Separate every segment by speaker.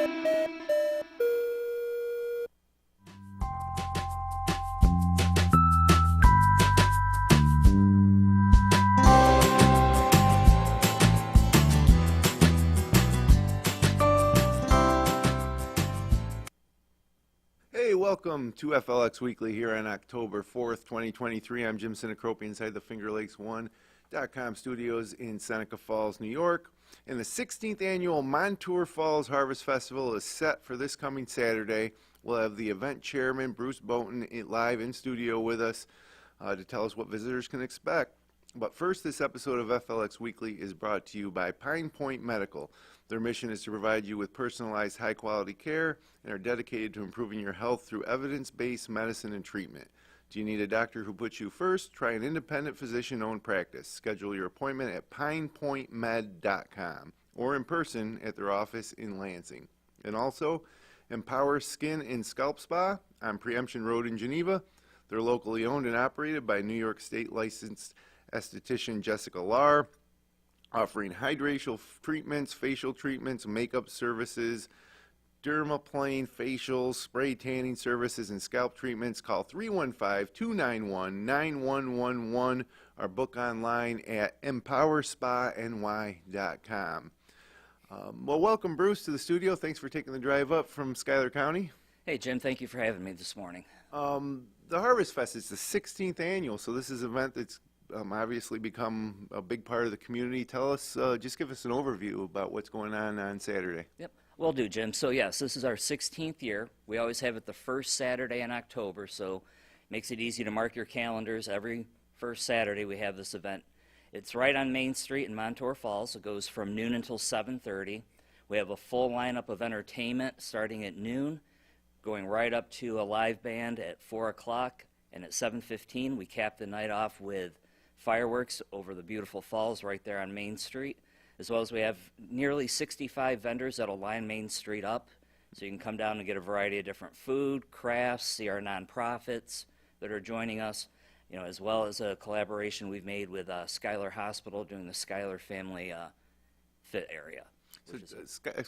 Speaker 1: Hey, welcome to FLX Weekly here on October 4th, 2023. I'm Jim Sinacropi inside the FingerLakes1.com studios in Seneca Falls, New York. And the 16th annual Montour Falls Harvest Festival is set for this coming Saturday. We'll have the event chairman, Bruce Boughton, live in studio with us to tell us what visitors can expect. But first, this episode of FLX Weekly is brought to you by Pine Point Medical. Their mission is to provide you with personalized, high-quality care and are dedicated to improving your health through evidence-based medicine and treatment. Do you need a doctor who puts you first? Try an independent physician-owned practice. Schedule your appointment at pinepointmed.com or in person at their office in Lansing. And also, Empower Skin and Scalp Spa on Preemption Road in Geneva. They're locally owned and operated by New York State licensed esthetician Jessica Lahr, offering hydration treatments, facial treatments, makeup services, dermaplane facials, spray tanning services, and scalp treatments. Call 315-291-9111 or book online at empowerspany.com. Well, welcome, Bruce, to the studio. Thanks for taking the drive up from Schuyler County.
Speaker 2: Hey, Jim, thank you for having me this morning.
Speaker 1: The Harvest Fest is the 16th annual, so this is an event that's obviously become a big part of the community. Tell us, just give us an overview about what's going on Saturday.
Speaker 2: Yep, will do, Jim. So yes, this is our 16th year. We always have it the first Saturday in October, so it makes it easy to mark your calendars. Every first Saturday we have this event. It's right on Main Street in Montour Falls. It goes from noon until 7:30. We have a full lineup of entertainment starting at noon, going right up to a live band at 4 o'clock, and at 7:15 we cap the night off with fireworks over the beautiful falls right there on Main Street, as well as we have nearly 65 vendors that'll line Main Street up, so you can come down and get a variety of different food, crafts, see our nonprofits that are joining us, you know, as well as a collaboration we've made with Schuyler Hospital doing the Schuyler Family Fit area.
Speaker 1: So,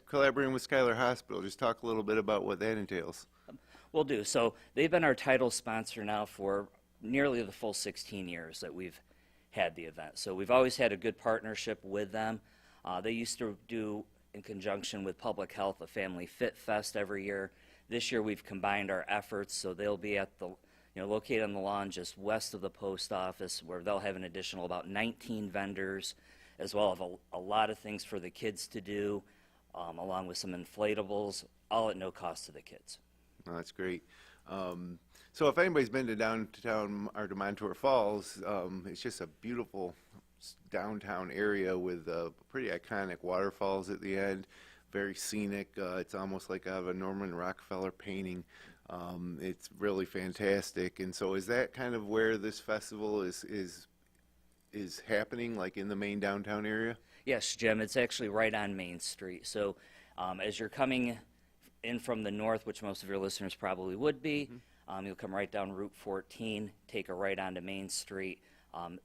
Speaker 1: collaborating with Schuyler Hospital, just talk a little bit about what that entails.
Speaker 2: Will do. So they've been our title sponsor now for nearly the full 16 years that we've had the event. So we've always had a good partnership with them. They used to do, in conjunction with Public Health, a Family Fit Fest every year. This year we've combined our efforts, so they'll be at the, located on the lawn just west of the post office, where they'll have an additional about 19 vendors, as well as a lot of things for the kids to do, along with some inflatables, all at no cost to the kids.
Speaker 1: Oh, that's great. So if anybody's been to downtown or to Montour Falls, it's just a beautiful downtown area with pretty iconic waterfalls at the end, very scenic. It's almost like out of a Norman Rockefeller painting. It's really fantastic. And so is that kind of where this festival is happening, like in the main downtown area?
Speaker 2: Yes, Jim, it's actually right on Main Street. So as you're coming in from the north, which most of your listeners probably would be, you'll come right down Route 14, take a right onto Main Street.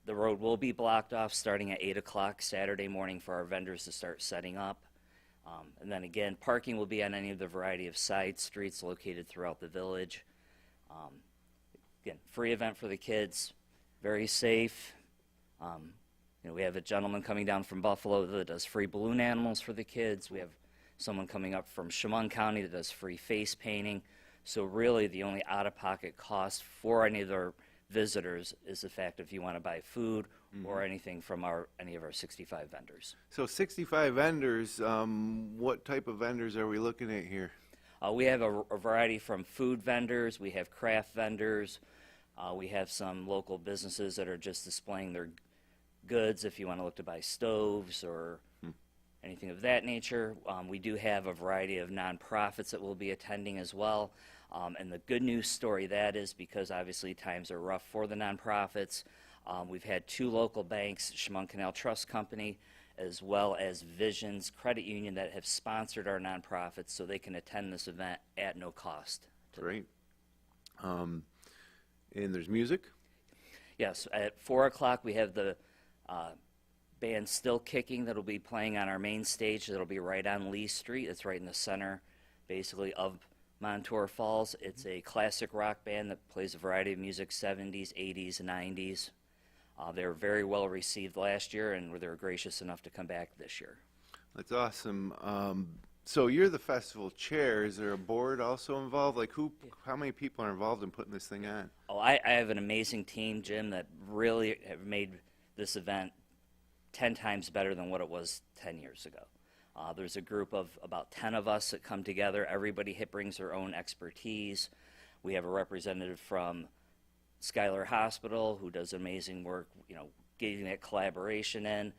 Speaker 2: The road will be blocked off starting at 8 o'clock Saturday morning for our vendors to start setting up. And then again, parking will be on any of the variety of side streets located throughout the village. Again, free event for the kids, very safe. We have a gentleman coming down from Buffalo that does free balloon animals for the kids. We have someone coming up from Chemung County that does free face painting. So really the only out-of-pocket cost for any of our visitors is the fact if you want to buy food or anything from any of our 65 vendors.
Speaker 1: So 65 vendors, what type of vendors are we looking at here?
Speaker 2: We have a variety from food vendors, we have craft vendors, we have some local businesses that are just displaying their goods if you want to look to buy stoves or anything of that nature. We do have a variety of nonprofits that will be attending as well. And the good news story that is, because obviously times are rough for the nonprofits, we've had 2 local banks, Chemung Canal Trust Company, as well as Visions Credit Union, that have sponsored our nonprofits so they can attend this event at no cost.
Speaker 1: Great. And there's music?
Speaker 2: Yes, at 4 o'clock we have the band Still Kicking that'll be playing on our main stage. That'll be right on Lee Street. It's right in the center basically of Montour Falls. It's a classic rock band that plays a variety of music, 70s, 80s, 90s. They were very well received last year, and they were gracious enough to come back this year.
Speaker 1: That's awesome. So you're the festival chair. Is there a board also involved? Like how many people are involved in putting this thing on?
Speaker 2: Oh, I have an amazing team, Jim, that really have made this event 10 times better than what it was 10 years ago. There's a group of about 10 of us that come together. Everybody brings their own expertise. We have a representative from Schuyler Hospital who does amazing work, getting that collaboration in.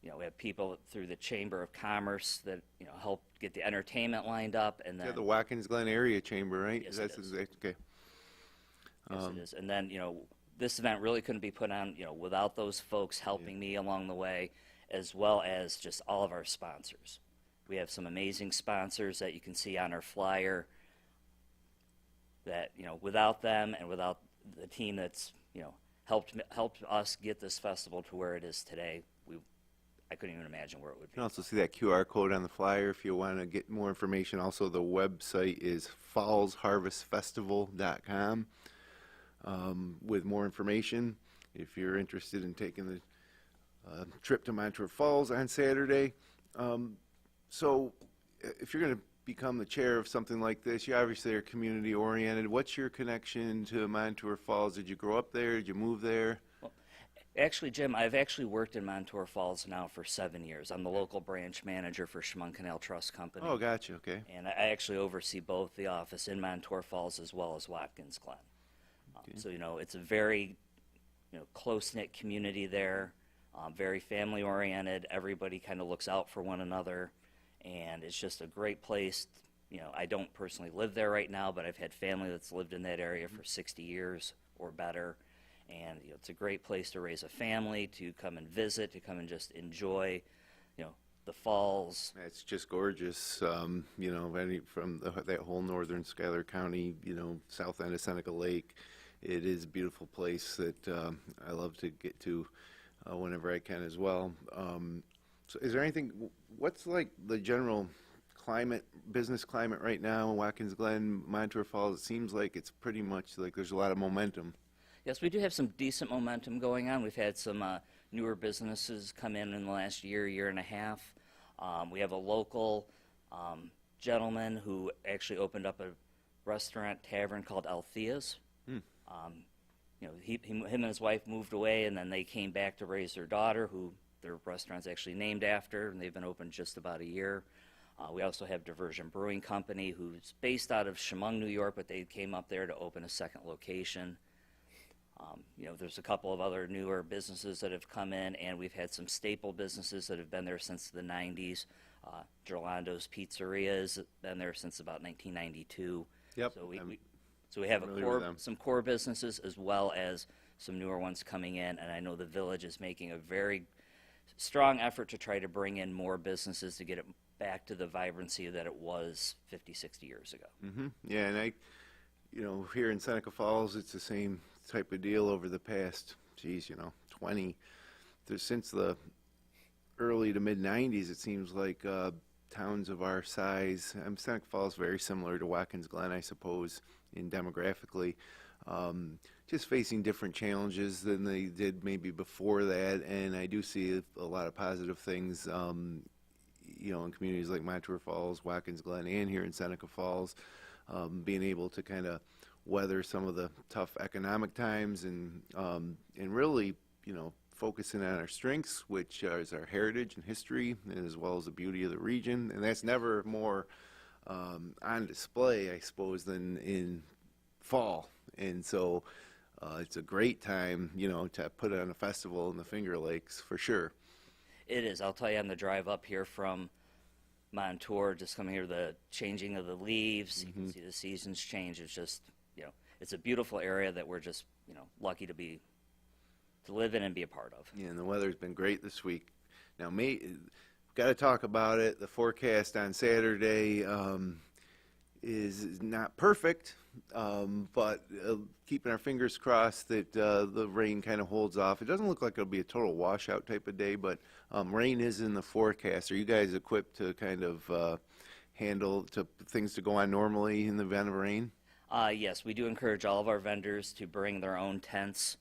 Speaker 2: We have people through the Chamber of Commerce that, help get the entertainment lined up. And then
Speaker 1: Yeah, the Watkins Glen Area Chamber, right?
Speaker 2: Yes,
Speaker 1: That's
Speaker 2: it is.
Speaker 1: Okay.
Speaker 2: Yes, it is. And then, this event really couldn't be put on, without those folks helping me along the way, as well as just all of our sponsors. We have some amazing sponsors that you can see on our flyer that, without them and without the team that's, helped us get this festival to where it is today, I couldn't even imagine where it would
Speaker 1: You
Speaker 2: be.
Speaker 1: can also see that QR code on the flyer if you want to get more information. Also, the website is fallsharvestfestival.com with more information if you're interested in taking the trip to Montour Falls on Saturday. So if you're going to become the chair of something like this, you obviously are community oriented. What's your connection to Montour Falls? Did you grow up there? Did you move there?
Speaker 2: Actually, Jim, I've actually worked in Montour Falls now for 7 years. I'm the local branch manager for Chemung Canal Trust Company.
Speaker 1: Oh, gotcha. Okay.
Speaker 2: And I actually oversee both the office in Montour Falls as well as Watkins Glen. So, it's a very, close-knit community there, very family-oriented. Everybody kind of looks out for one another, and it's just a great place. I don't personally live there right now, but I've had family that's lived in that area for 60 years or better. And it's a great place to raise a family, to come and visit, to come and just enjoy, the falls.
Speaker 1: It's just gorgeous, from that whole northern Schuyler County, south end of Seneca Lake. It is a beautiful place that I love to get to whenever I can as well. So is there anything, what's like the general business climate right now in Watkins Glen, Montour Falls? It seems like it's pretty much like there's a lot of momentum.
Speaker 2: Yes, we do have some decent momentum going on. We've had some newer businesses come in the last year and a half. We have a local gentleman who actually opened up a restaurant tavern called Althea's. Him and his wife moved away, and then they came back to raise their daughter, who their restaurant's actually named after, and they've been open just about a year. We also have Diversion Brewing Company, who's based out of Chemung, New York, but they came up there to open a second location. There's a couple of other newer businesses that have come in, and we've had some staple businesses that have been there since the 90s. Gerlando's Pizzeria has been there since about 1992.
Speaker 1: Yep.
Speaker 2: So we have
Speaker 1: familiar with them.
Speaker 2: some core businesses as well as some newer ones coming in, and I know the village is making a very strong effort to try to bring in more businesses to get it back to the vibrancy that it was 50, 60 years ago.
Speaker 1: Mm-hmm. Yeah, and here in Seneca Falls, it's the same type of deal over the past, 20, since the early to mid-90s, it seems like towns of our size, Seneca Falls very similar to Watkins Glen, I suppose, in demographically, just facing different challenges than they did maybe before that, and I do see a lot of positive things, in communities like Montour Falls, Watkins Glen, and here in Seneca Falls, being able to kind of weather some of the tough economic times and really, focusing on our strengths, which is our heritage and history, as well as the beauty of the region. And that's never more on display, I suppose, than in fall. And so it's a great time, to put on a festival in the Finger Lakes, for sure.
Speaker 2: It is. I'll tell you, on the drive up here from Montour, just coming here, the changing of the leaves, you can see the seasons change. It's just, it's a beautiful area that we're just, lucky to live in and be a part of.
Speaker 1: Yeah, and the weather's been great this week. Now, got to talk about it. The forecast on Saturday is not perfect, but keeping our fingers crossed that the rain kind of holds off. It doesn't look like it'll be a total washout type of day, but rain is in the forecast. Are you guys equipped to kind of handle to things to go on normally in the event of rain?
Speaker 2: Yes, we do encourage all of our vendors to bring their own tents.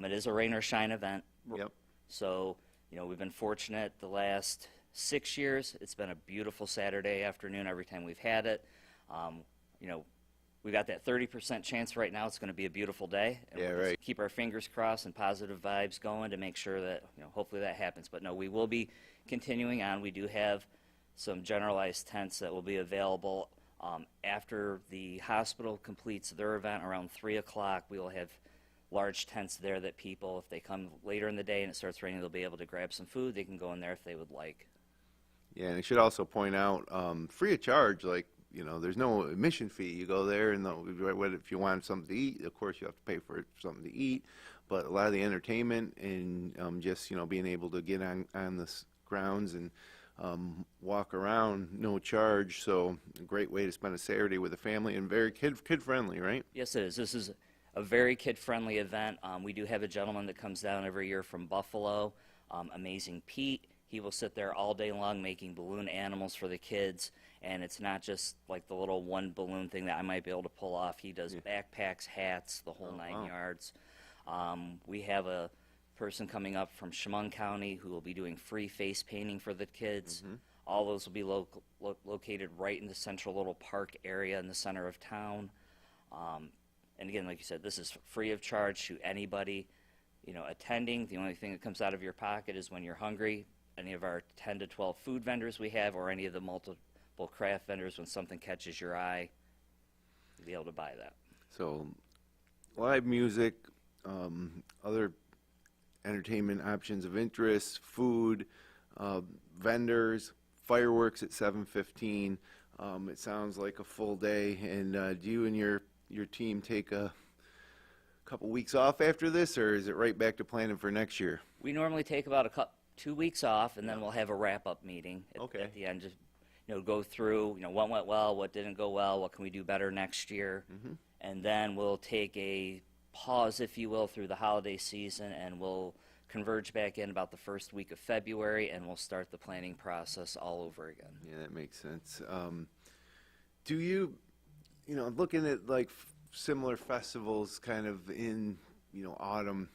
Speaker 2: It is a rain or shine event.
Speaker 1: Yep.
Speaker 2: So, we've been fortunate the last 6 years. It's been a beautiful Saturday afternoon every time we've had it. We got that 30% chance right now it's going to be a beautiful day. And
Speaker 1: Yeah,
Speaker 2: we'll just
Speaker 1: right.
Speaker 2: keep our fingers crossed and positive vibes going to make sure that, hopefully that happens. But no, we will be continuing on. We do have some generalized tents that will be available. After the hospital completes their event around 3 o'clock, we will have large tents there that people, if they come later in the day and it starts raining, they'll be able to grab some food. They can go in there if they would like.
Speaker 1: Yeah, and I should also point out, free of charge, like, there's no admission fee. You go there, and if you want something to eat, of course you have to pay for something to eat. But a lot of the entertainment and just, being able to get on the grounds and walk around, no charge. So a great way to spend a Saturday with a family and very kid-friendly, right?
Speaker 2: Yes, it is. This is a very kid-friendly event. We do have a gentleman that comes down every year from Buffalo, Amazing Pete. He will sit there all day long making balloon animals for the kids, and it's not just like the little one balloon thing that I might be able to pull off. He does backpacks, hats, the whole 9 yards. We have a person coming up from Chemung County who will be doing free face painting for the kids. All those will be located right in the central little park area in the center of town. And again, like you said, this is free of charge to anybody attending. The only thing that comes out of your pocket is when you're hungry. Any of our 10 to 12 food vendors we have, or any of the multiple craft vendors, when something catches your eye, you'll be able to buy that.
Speaker 1: So live music, other entertainment options of interest, food, vendors, fireworks at 7:15. It sounds like a full day. And do you and your team take a couple weeks off after this, or is it right back to planning for next year?
Speaker 2: We normally take about 2 weeks off, and then we'll have a wrap-up meeting at the end. Just go through what went well, what didn't go well, what can we do better next year, and then we'll take a pause, if you will, through the holiday season, and we'll converge back in about the first week of February, and we'll start the planning process all over again.
Speaker 1: Yeah, that makes sense. Do you, looking at like similar festivals kind of in, autumn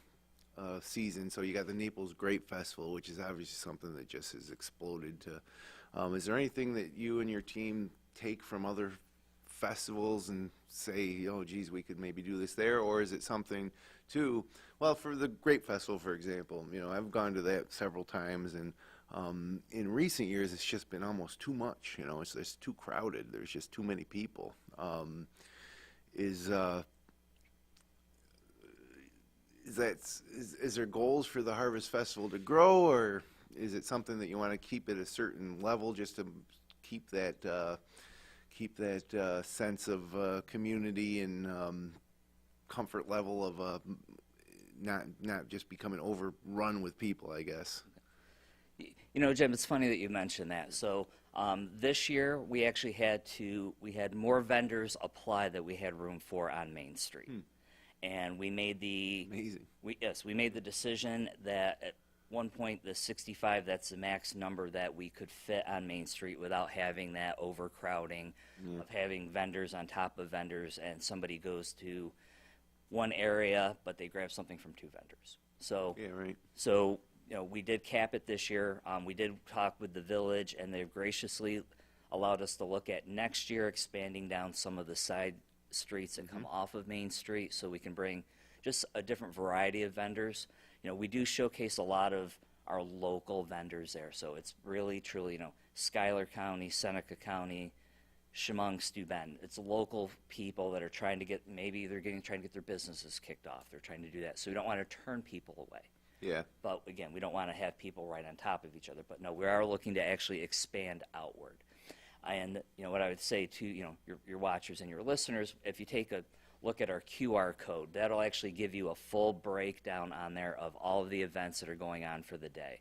Speaker 1: season, so you got the Naples Grape Festival, which is obviously something that just has exploded to, is there anything that you and your team take from other festivals and say, oh geez, we could maybe do this there, or is it something too, well, for the Grape Festival, for example, I've gone to that several times, and in recent years it's just been almost too much, it's too crowded, there's just too many people. Is there goals for the Harvest Festival to grow, or is it something that you want to keep at a certain level just to keep that sense of community and comfort level of not just becoming overrun with people, I guess?
Speaker 2: Jim, it's funny that you mentioned that. So this year we actually we had more vendors apply that we had room for on Main Street. And we made
Speaker 1: Amazing.
Speaker 2: We made the decision that at one point the 65, that's the max number that we could fit on Main Street without having that overcrowding of having vendors on top of vendors, and somebody goes to one area but they grab something from two vendors. So
Speaker 1: Yeah, right.
Speaker 2: So we did cap it this year. We did talk with the village, and they've graciously allowed us to look at next year expanding down some of the side streets and come off of Main Street, so we can bring just a different variety of vendors. We do showcase a lot of our local vendors there, so it's really truly Schuyler County, Seneca County, Chemung, Steuben. It's local people that are trying to get, maybe they're trying to get their businesses kicked off. They're trying to do that, so we don't want to turn people away.
Speaker 1: Yeah.
Speaker 2: But again, we don't want to have people right on top of each other. But no, we are looking to actually expand outward. And what I would say to your watchers and your listeners, if you take a look at our QR code, that'll actually give you a full breakdown on there of all of the events that are going on for the day.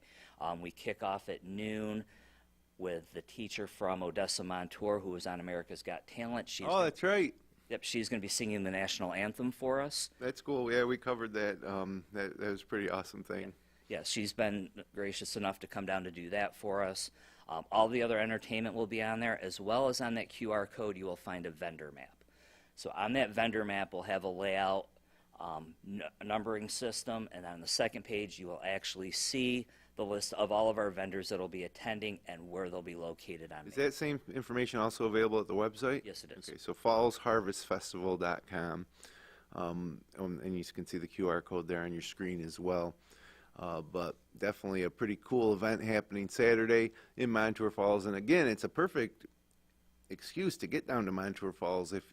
Speaker 2: We kick off at noon with the teacher from Odessa, Montour, who was on America's Got Talent.
Speaker 1: That's right.
Speaker 2: Yep, she's going to be singing the national anthem for us.
Speaker 1: That's cool. Yeah, we covered that. That was a pretty awesome thing.
Speaker 2: Yeah, she's been gracious enough to come down to do that for us. All the other entertainment will be on there, as well as on that QR code you will find a vendor map. So on that vendor map we'll have a layout, a numbering system, and on the second page you will actually see the list of all of our vendors that will be attending and where they'll be located on
Speaker 1: Is
Speaker 2: Main.
Speaker 1: that same information also available at the website?
Speaker 2: Yes, it is.
Speaker 1: Okay, so fallsharvestfestival.com, and you can see the QR code there on your screen as well. But definitely a pretty cool event happening Saturday in Montour Falls. And again, it's a perfect excuse to get down to Montour Falls if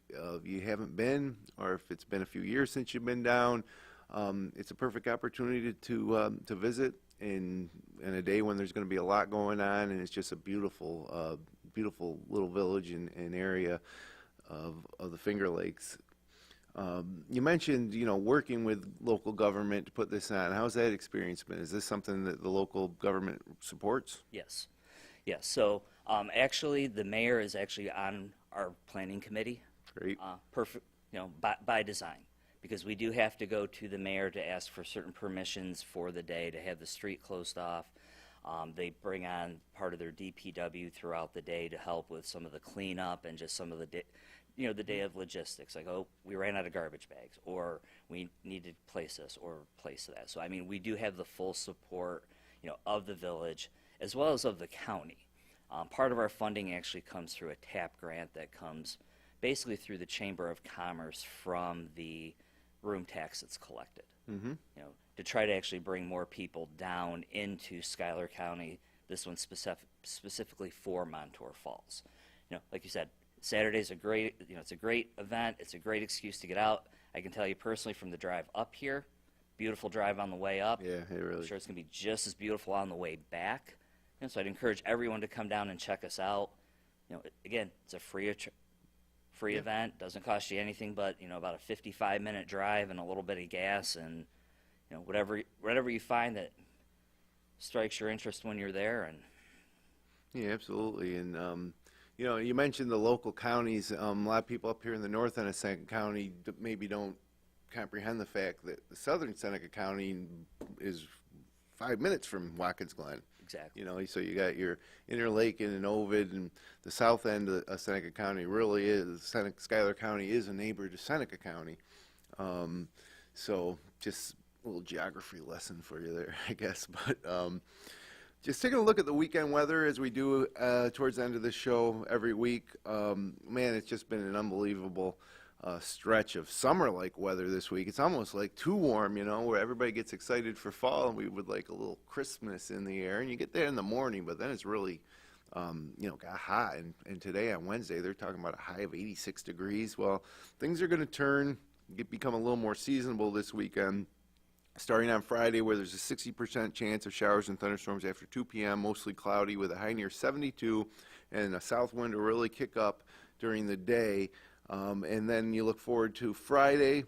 Speaker 1: you haven't been, or if it's been a few years since you've been down. It's a perfect opportunity to visit in a day when there's going to be a lot going on, and it's just a beautiful, beautiful little village and area of the Finger Lakes. You mentioned, working with local government to put this on. How's that experience been? Is this something that the local government supports?
Speaker 2: Yes. Yes. So actually, the mayor is actually on our planning committee.
Speaker 1: Great.
Speaker 2: Perfect, by design, because we do have to go to the mayor to ask for certain permissions for the day to have the street closed off. They bring on part of their DPW throughout the day to help with some of the cleanup and just some of the the day of logistics, like, oh, we ran out of garbage bags, or we need to place this or place that. So, I mean, we do have the full support, of the village as well as of the county. Part of our funding actually comes through a TAP grant that comes basically through the Chamber of Commerce from the room tax that's collected.
Speaker 1: Mm-hmm.
Speaker 2: To try to actually bring more people down into Schuyler County. This one's specifically for Montour Falls. Like you said, Saturday's a great, it's a great event. It's a great excuse to get out. I can tell you personally from the drive up here, beautiful drive on the way up.
Speaker 1: Yeah, it really.
Speaker 2: I'm sure it's going to be just as beautiful on the way back. So I'd encourage everyone to come down and check us out. Again, it's a free event. Doesn't cost you anything but about a 55-minute drive and a little bit of gas, and whatever you find that strikes your interest when you're there. And
Speaker 1: Yeah, absolutely. And you mentioned the local counties. A lot of people up here in the north end of Seneca County maybe don't comprehend the fact that the southern Seneca County is 5 minutes from Watkins Glen.
Speaker 2: exactly.
Speaker 1: So you got your Interlaken and Ovid, and the south end of Seneca County really is, Schuyler County is a neighbor to Seneca County. So just a little geography lesson for you there, I guess. But just taking a look at the weekend weather as we do towards the end of the show every week. Man, it's just been an unbelievable stretch of summer-like weather this week. It's almost like too warm, where everybody gets excited for fall, and we would like a little crispness in the air. And you get there in the morning, but then it's really, got hot. And today on Wednesday, they're talking about a high of 86 degrees. Well, things are going to become a little more seasonable this weekend. Starting on Friday, where there's a 60% chance of showers and thunderstorms after 2 p.m., mostly cloudy with a high near 72, and a south wind to really kick up during the day. And then you look forward to Saturday,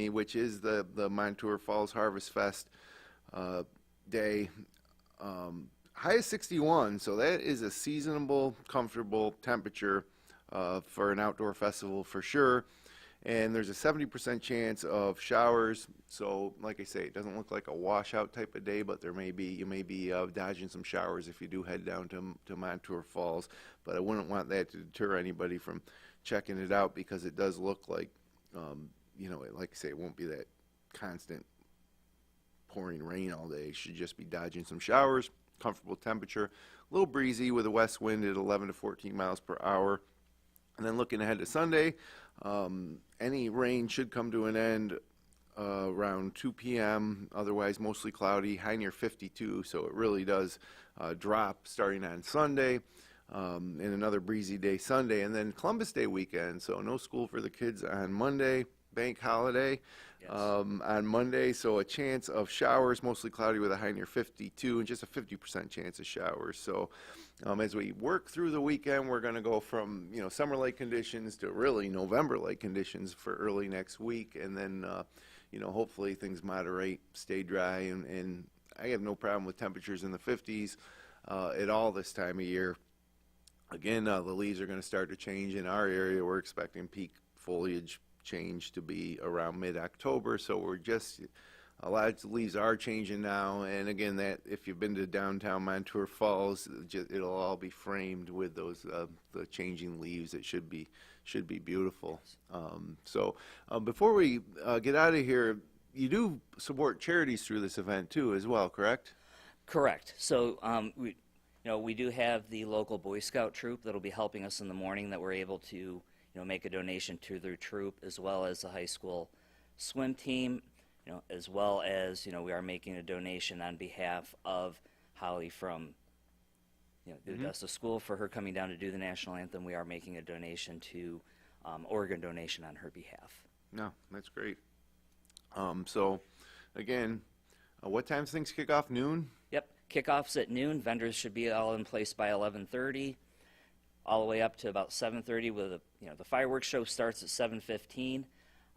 Speaker 1: which is the Montour Falls Harvest Fest day. High is 61, so that is a seasonable, comfortable temperature for an outdoor festival for sure. And there's a 70% chance of showers. So, like I say, it doesn't look like a washout type of day, but you may be dodging some showers if you do head down to Montour Falls. But I wouldn't want that to deter anybody from checking it out, because it does look like, like I say, it won't be that constant pouring rain all day. It should just be dodging some showers, comfortable temperature, a little breezy with a west wind at 11 to 14 miles per hour. And then looking ahead to Sunday, any rain should come to an end around 2 p.m. Otherwise, mostly cloudy, high near 52. So it really does drop starting on Sunday, and another breezy day Sunday. And then Columbus Day weekend, so no school for the kids on Monday, bank holiday.
Speaker 2: Yes.
Speaker 1: On Monday, so a chance of showers, mostly cloudy with a high near 52, and just a 50% chance of showers. So as we work through the weekend, we're going to go from summer-like conditions to really November-like conditions for early next week, and then hopefully things moderate, stay dry, and I have no problem with temperatures in the 50s at all this time of year. Again, the leaves are going to start to change in our area. We're expecting peak foliage change to be around mid-October, so we're just a lot of leaves are changing now, and again, that if you've been to downtown Montour Falls, it'll all be framed with those the changing leaves. It should be beautiful. Before we get out of here, you do support charities through this event too, as well, correct?
Speaker 2: Correct. So we do have the local Boy Scout troop that'll be helping us in the morning that we're able to make a donation to their troop, as well as the high school swim team, as well as we are making a donation on behalf of Holly from the Augusta School for her coming down to do the national anthem. We are making a donation to Oregon donation on her behalf.
Speaker 1: No, that's great. Again, what times things kick off? Noon?
Speaker 2: Yep, kickoff's at noon. Vendors should be all in place by 11:30, all the way up to about 7:30. With the fireworks show starts at 7:15.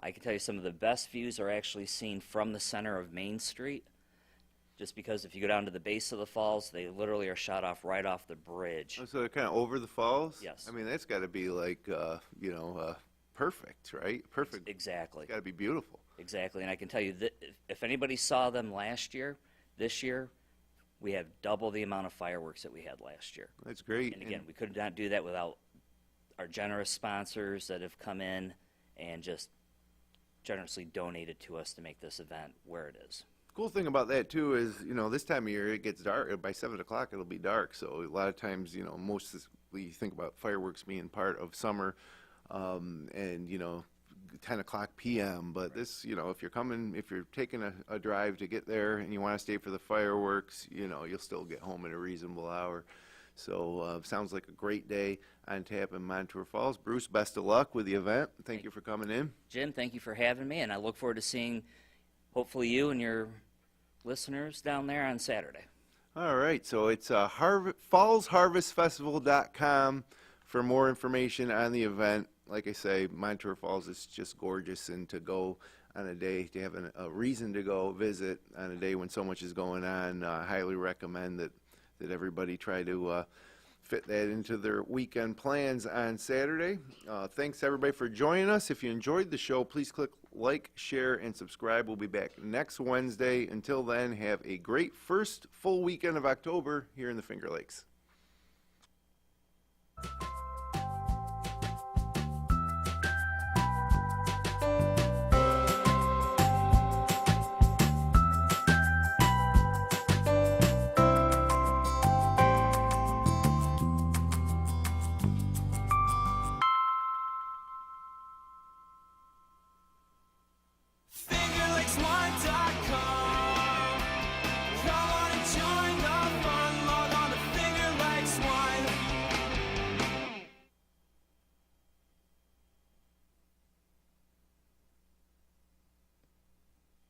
Speaker 2: I can tell you some of the best views are actually seen from the center of Main Street, just because if you go down to the base of the falls, they literally are shot off right off the bridge.
Speaker 1: Oh, so they're kind of over the falls?
Speaker 2: Yes.
Speaker 1: I mean, that's got to be like, perfect, right? Perfect.
Speaker 2: Exactly.
Speaker 1: It's got to be beautiful.
Speaker 2: Exactly, and I can tell you that if anybody saw them last year, this year, we have double the amount of fireworks that we had last year.
Speaker 1: That's great.
Speaker 2: And again, we could not do that without our generous sponsors that have come in and just generously donated to us to make this event where it is.
Speaker 1: Cool thing about that too is, this time of year it gets dark. By 7 o'clock it'll be dark. So a lot of times, we think about fireworks being part of summer, and 10 o'clock p.m. But this, if you're taking a drive to get there and you want to stay for the fireworks, you'll still get home at a reasonable hour. So sounds like a great day on tap in Montour Falls. Bruce, best of luck with the event. Thank you for coming in.
Speaker 2: Jim, thank you for having me, and I look forward to seeing hopefully you and your listeners down there on Saturday.
Speaker 1: All right, so it's fallsharvestfestival.com for more information on the event. Like I say, Montour Falls is just gorgeous, and to go on a day, to have a reason to go visit on a day when so much is going on, I highly recommend that everybody try to fit that into their weekend plans on Saturday. Thanks everybody for joining us. If you enjoyed the show, please click like, share, and subscribe. We'll be back next Wednesday. Until then, have a great first full weekend of October here in the Finger Lakes.